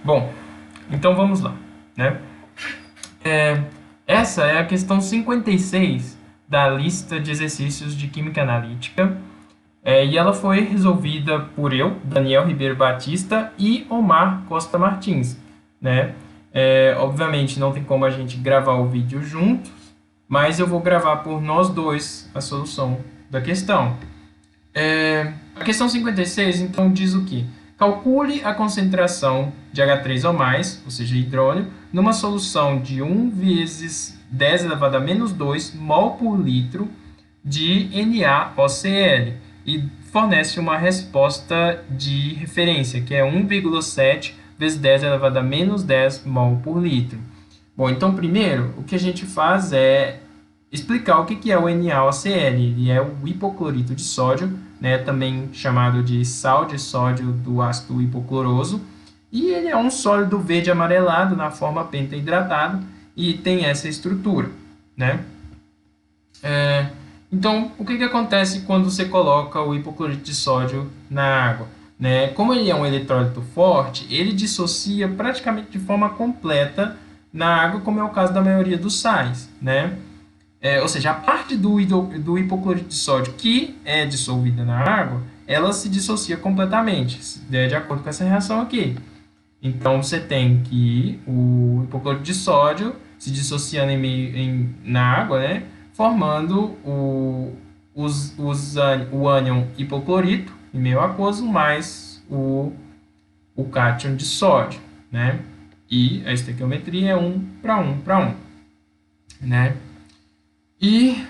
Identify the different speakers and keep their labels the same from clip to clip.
Speaker 1: Bom, então vamos lá, né? Essa é a questão 56 da lista de exercícios de Química Analítica, e ela foi resolvida por eu, Daniel Ribeiro Batista e Omar Costa Martins, né? Obviamente não tem como a gente gravar o vídeo juntos, mas eu vou gravar por nós dois a solução da questão. A questão 56, então, diz o quê? Calcule a concentração de H3 ou mais, ou seja, hidrônio, numa solução de 1 vezes 10 elevado a menos 2 mol por litro de NaOCl e fornece uma resposta de referência, que é 1,7 vezes 10 elevado a menos 10 mol por litro. Bom, então, primeiro, o que a gente faz é explicar o que é o NaOCl. Ele é o hipoclorito de sódio, né, também chamado de sal de sódio do ácido hipocloroso, e ele é um sólido verde amarelado na forma pentaidratado e tem essa estrutura, né? Então, o que acontece quando você coloca o hipoclorito de sódio na água? Né? Como ele é um eletrólito forte, ele dissocia praticamente de forma completa na água, como é o caso da maioria dos sais, né? Ou seja, a parte do hipoclorito de sódio que é dissolvida na água, ela se dissocia completamente, de acordo com essa reação aqui. Então, você tem que o hipoclorito de sódio se dissociando na água, né, formando o ânion hipoclorito em meio aquoso mais o cátion de sódio, né? E a estequiometria é 1 para 1 para 1, né? E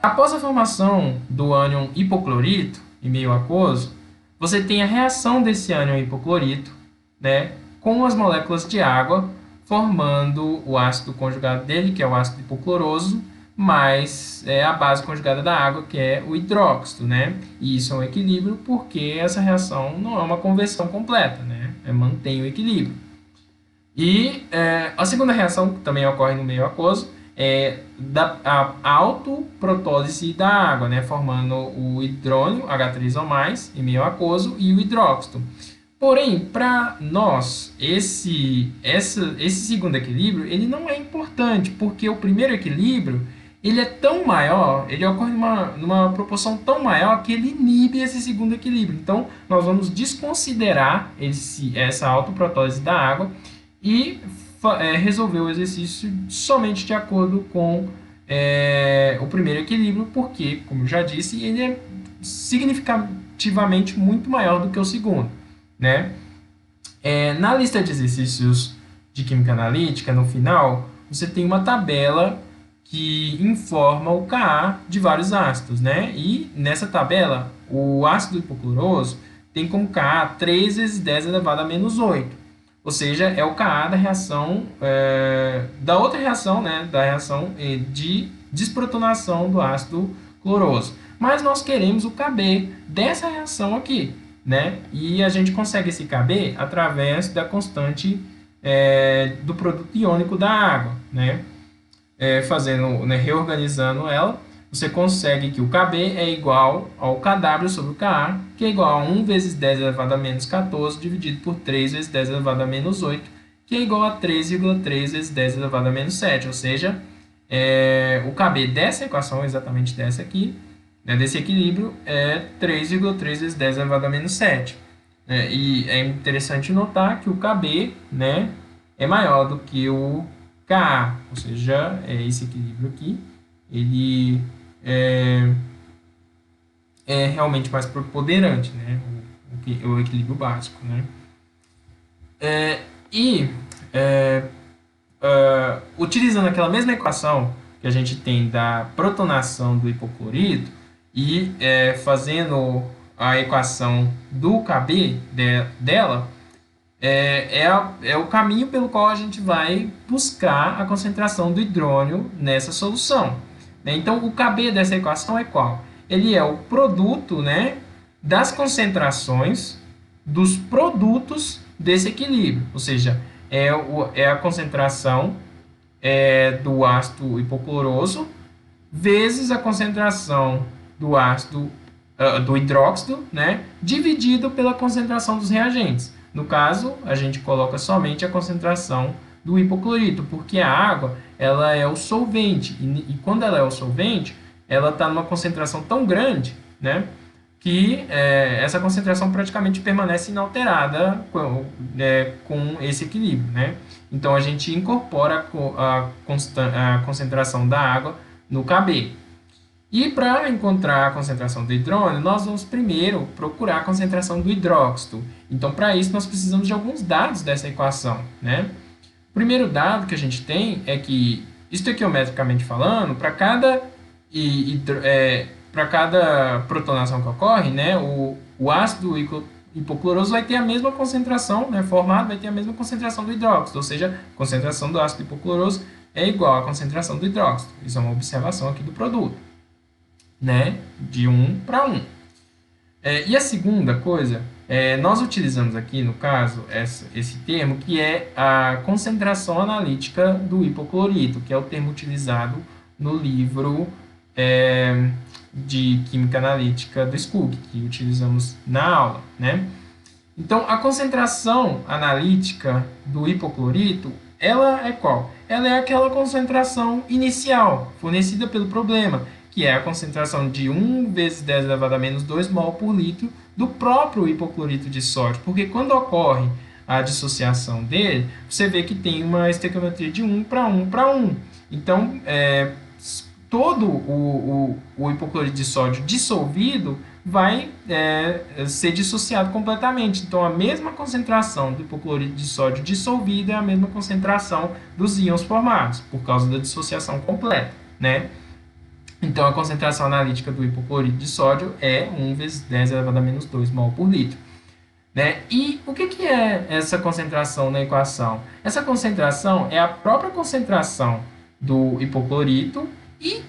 Speaker 1: após a formação do ânion hipoclorito em meio aquoso, você tem a reação desse ânion hipoclorito, né, com as moléculas de água, formando o ácido conjugado dele, que é o ácido hipocloroso, mais a base conjugada da água, que é o hidróxido, né? E isso é um equilíbrio porque essa reação não é uma conversão completa, né? Mantém o equilíbrio. E a segunda reação, que também ocorre no meio aquoso, é a autoprotólise da água, né, formando o hidrônio H3 ou mais em meio aquoso e o hidróxido. Porém, para nós, esse segundo equilíbrio ele não é importante, porque o primeiro equilíbrio ele é tão maior, ele ocorre numa proporção tão maior que ele inibe esse segundo equilíbrio. Então, nós vamos desconsiderar essa autoprotólise da água e resolver o exercício somente de acordo com o primeiro equilíbrio, porque, como eu já disse, ele é significativamente muito maior do que o segundo, né? Na lista de exercícios de química analítica, no final, você tem uma tabela que informa o Ka de vários ácidos, né? E nessa tabela, o ácido hipocloroso tem como Ka 3 vezes 10 elevado a menos 8. Ou seja, é o Ka da reação, da outra reação, né, da reação de desprotonação do ácido cloroso. Mas nós queremos o Kb dessa reação aqui, né? E a gente consegue esse Kb através da constante do produto iônico da água, né? Fazendo, né, reorganizando ela, você consegue que o Kb é igual ao Kw sobre o Ka, que é igual a 1 vezes 10 elevado a menos 14, dividido por 3 vezes 10 elevado a menos 8, que é igual a 3,3 vezes 10 elevado a menos 7. Ou seja, o Kb dessa equação, exatamente dessa aqui, né, desse equilíbrio, é 3,3 vezes 10 elevado a menos 7. E é interessante notar que o Kb, né, é maior do que o Ka, ou seja, esse equilíbrio aqui, ele é realmente mais preponderante, né? O equilíbrio básico, né? Utilizando aquela mesma equação que a gente tem da protonação do hipoclorito e fazendo a equação do Kb dela, é o caminho pelo qual a gente vai buscar a concentração do hidrônio nessa solução. Então, o Kb dessa equação é qual? Ele é o produto, né, das concentrações dos produtos desse equilíbrio. Ou seja, é a concentração do ácido hipocloroso vezes a concentração do hidróxido, né, dividido pela concentração dos reagentes. No caso, a gente coloca somente a concentração do hipoclorito, porque a água ela é o solvente, e quando ela é o solvente, ela está numa concentração tão grande, né, que essa concentração praticamente permanece inalterada com esse equilíbrio, né? Então, a gente incorpora a concentração da água no Kb. E para encontrar a concentração do hidrônio, nós vamos primeiro procurar a concentração do hidróxido. Então, para isso, nós precisamos de alguns dados dessa equação, né? O primeiro dado que a gente tem é que, estequiometricamente falando, para cada protonação que ocorre, né, o ácido hipocloroso vai ter a mesma concentração, né, formado vai ter a mesma concentração do hidróxido, ou seja, a concentração do ácido hipocloroso é igual à concentração do hidróxido. Isso é uma observação aqui do produto, né, de 1 para 1. E a segunda coisa, nós utilizamos aqui, no caso, esse termo, que é a concentração analítica do hipoclorito, que é o termo utilizado no livro de Química Analítica do Skug, que utilizamos na aula, né? Então, a concentração analítica do hipoclorito, ela é qual? Ela é aquela concentração inicial, fornecida pelo problema, que é a concentração de 1 vezes 10 elevado a menos 2 mol por litro do próprio hipoclorito de sódio, porque quando ocorre a dissociação dele, você vê que tem uma estequiometria de 1 para 1 para 1. Então, todo o hipoclorito de sódio dissolvido vai ser dissociado completamente. Então, a mesma concentração do hipoclorito de sódio dissolvido é a mesma concentração dos íons formados, por causa da dissociação completa, né? Então, a concentração analítica do hipoclorito de sódio é 1 vezes 10 elevado a menos 2 mol por litro. Né? E o que é essa concentração na equação? Essa concentração é a própria concentração do hipoclorito e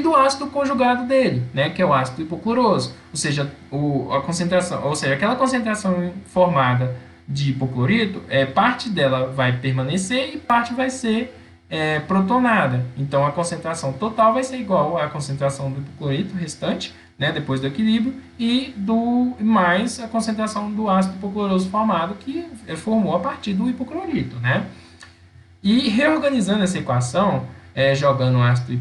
Speaker 1: do ácido conjugado dele, né? Que é o ácido hipocloroso. Ou seja, aquela concentração formada de hipoclorito, parte dela vai permanecer e parte vai ser protonada. Então, a concentração total vai ser igual à concentração do hipoclorito restante, né, depois do equilíbrio, e mais a concentração do ácido hipocloroso formado, que formou a partir do hipoclorito, né? E reorganizando essa equação, jogando o ácido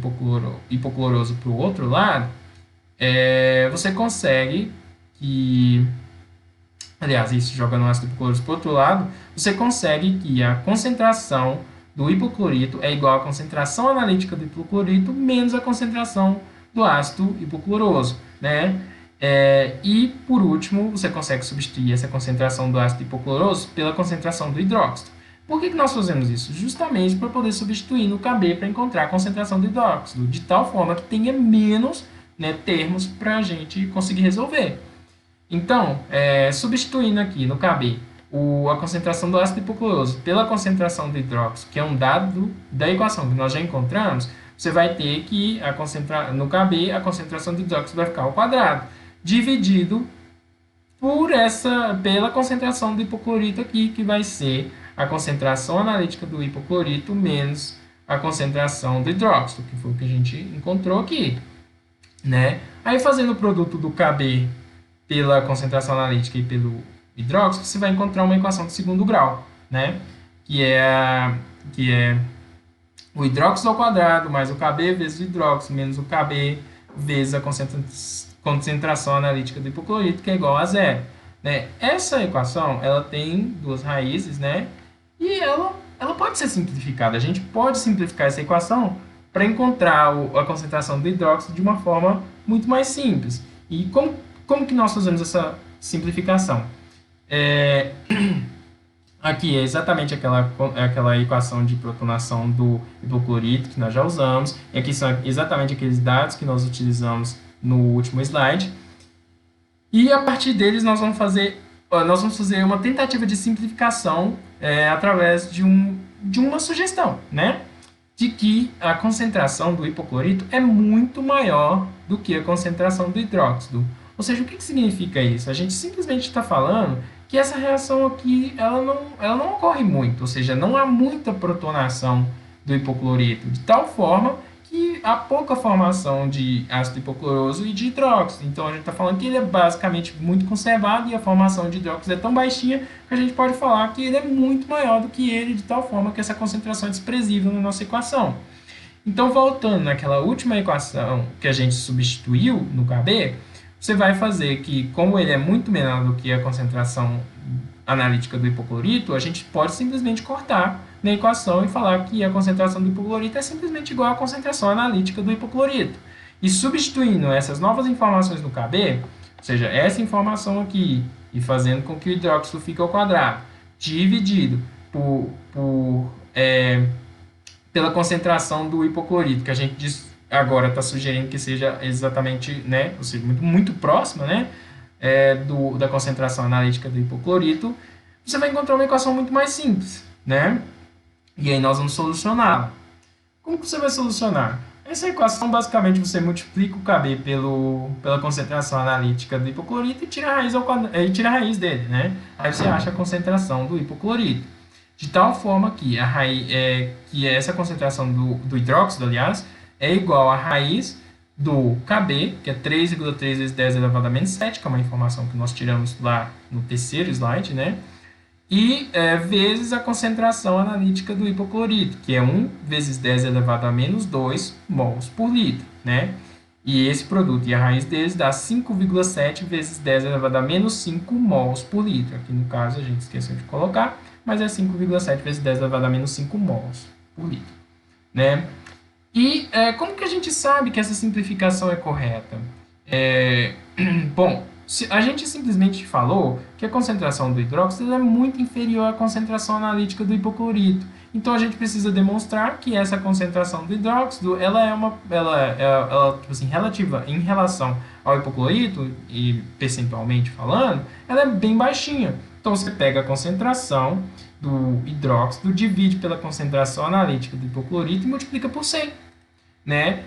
Speaker 1: hipocloroso para o outro lado, você consegue que... Aliás, jogando o ácido hipocloroso para o outro lado, você consegue que a concentração do hipoclorito é igual à concentração analítica do hipoclorito menos a concentração do ácido hipocloroso, né? E, por último, você consegue substituir essa concentração do ácido hipocloroso pela concentração do hidróxido. Por que nós fazemos isso? Justamente para poder substituir no Kb para encontrar a concentração do hidróxido, de tal forma que tenha menos, né, termos para a gente conseguir resolver. Então, substituindo aqui no Kb a concentração do ácido hipocloroso pela concentração do hidróxido, que é um dado da equação que nós já encontramos, você vai ter que no Kb a concentração do hidróxido vai ficar ao quadrado, dividido pela concentração do hipoclorito aqui, que vai ser a concentração analítica do hipoclorito menos a concentração do hidróxido, que foi o que a gente encontrou aqui, né? Aí, fazendo o produto do Kb pela concentração analítica e pelo hidróxido, você vai encontrar uma equação de segundo grau, né? Que é o hidróxido ao quadrado mais o Kb vezes o hidróxido menos o Kb vezes a concentração analítica do hipoclorito, que é igual a zero, né? Essa equação, ela tem duas raízes, né? E ela pode ser simplificada. A gente pode simplificar essa equação para encontrar a concentração do hidróxido de uma forma muito mais simples. E como que nós fazemos essa simplificação? Aqui é exatamente aquela equação de protonação do hipoclorito que nós já usamos. E aqui são exatamente aqueles dados que nós utilizamos no último slide. E a partir deles nós vamos fazer uma tentativa de simplificação através de uma sugestão, né? De que a concentração do hipoclorito é muito maior do que a concentração do hidróxido. Ou seja, o que significa isso? A gente simplesmente está falando que essa reação aqui ela não ocorre muito, ou seja, não há muita protonação do hipoclorito, de tal forma que há pouca formação de ácido hipocloroso e de hidróxido. Então, a gente está falando que ele é basicamente muito conservado e a formação de hidróxido é tão baixinha que a gente pode falar que ele é muito maior do que ele, de tal forma que essa concentração é desprezível na nossa equação. Então, voltando naquela última equação que a gente substituiu no KB, você vai fazer que, como ele é muito menor do que a concentração analítica do hipoclorito, a gente pode simplesmente cortar na equação e falar que a concentração do hipoclorito é simplesmente igual à concentração analítica do hipoclorito. E substituindo essas novas informações no KB, ou seja, essa informação aqui, e fazendo com que o hidróxido fique ao quadrado, dividido pela concentração do hipoclorito, que a gente agora está sugerindo que seja exatamente, né, ou seja, muito próxima, né, da concentração analítica do hipoclorito, você vai encontrar uma equação muito mais simples, né? E aí nós vamos solucioná-la. Como que você vai solucionar? Essa equação, basicamente, você multiplica o KB pela concentração analítica do hipoclorito e tira a raiz dele, né? Aí você acha a concentração do hipoclorito. De tal forma que, que essa concentração do hidróxido, aliás, é igual à raiz do KB, que é 3,3 vezes 10 elevado a menos 7, que é uma informação que nós tiramos lá no terceiro slide, né? E vezes a concentração analítica do hipoclorito, que é 1 vezes 10 elevado a menos 2 mols por litro, né? E esse produto e a raiz deles dá 5,7 vezes 10 elevado a menos 5 mols por litro. Aqui no caso a gente esqueceu de colocar, mas é 5,7 vezes 10 elevado a menos 5 mols por litro, né? E como que a gente sabe que essa simplificação é correta? Bom, a gente simplesmente falou que a concentração do hidróxido é muito inferior à concentração analítica do hipoclorito. Então, a gente precisa demonstrar que essa concentração do hidróxido tipo assim, relativa em relação ao hipoclorito, e percentualmente falando, ela é bem baixinha. Então, você pega a concentração do hidróxido, divide pela concentração analítica do hipoclorito e multiplica por 100, né?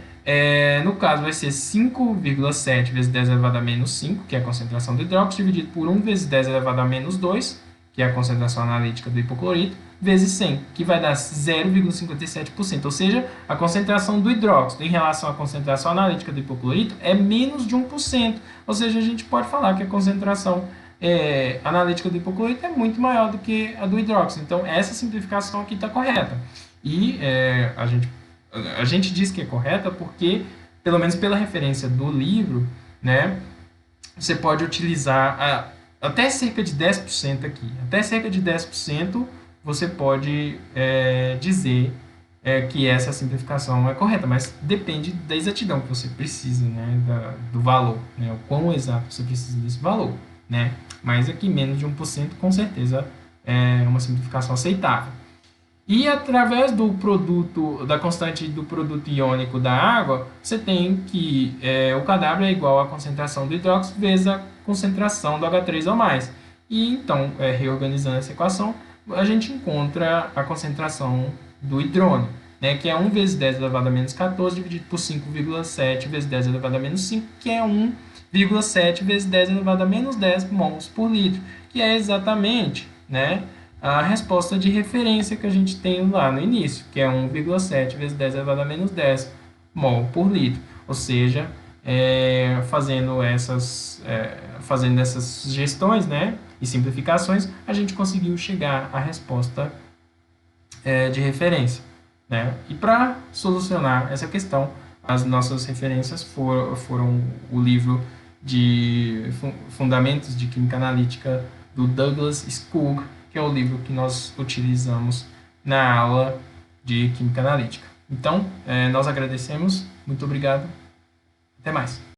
Speaker 1: No caso, vai ser 5,7 vezes 10 elevado a menos 5, que é a concentração do hidróxido, dividido por 1 vezes 10 elevado a menos 2, que é a concentração analítica do hipoclorito, vezes 100, que vai dar 0,57%. Ou seja, a concentração do hidróxido em relação à concentração analítica do hipoclorito é menos de 1%. Ou seja, a gente pode falar que a concentração analítica do hipoclorito é muito maior do que a do hidróxido. Então, essa simplificação aqui está correta. E a gente diz que é correta porque, pelo menos pela referência do livro, né, você pode utilizar até cerca de 10% aqui. Até cerca de 10% você pode dizer que essa simplificação é correta, mas depende da exatidão que você precisa, né, do valor, né, o quão exato você precisa desse valor, né? Mas aqui menos de 1% com certeza é uma simplificação aceitável. E através da constante do produto iônico da água, você tem que o Kw é igual à concentração do hidróxido vezes a concentração do H3O+. E então, reorganizando essa equação, a gente encontra a concentração do hidrônio, né, que é 1 vezes 10 elevado a menos 14 dividido por 5,7 vezes 10 elevado a menos 5, que é 1,7 vezes 10 elevado a menos 10 mols por litro, que é exatamente, né, a resposta de referência que a gente tem lá no início, que é 1,7 vezes 10 elevado a menos 10 mol por litro. Ou seja, fazendo essas sugestões, né, e simplificações, a gente conseguiu chegar à resposta de referência, né? E para solucionar essa questão, as nossas referências foram o livro de Fundamentos de Química Analítica do Douglas Skug, que é o livro que nós utilizamos na aula de Química Analítica. Então, nós agradecemos, muito obrigado, até mais.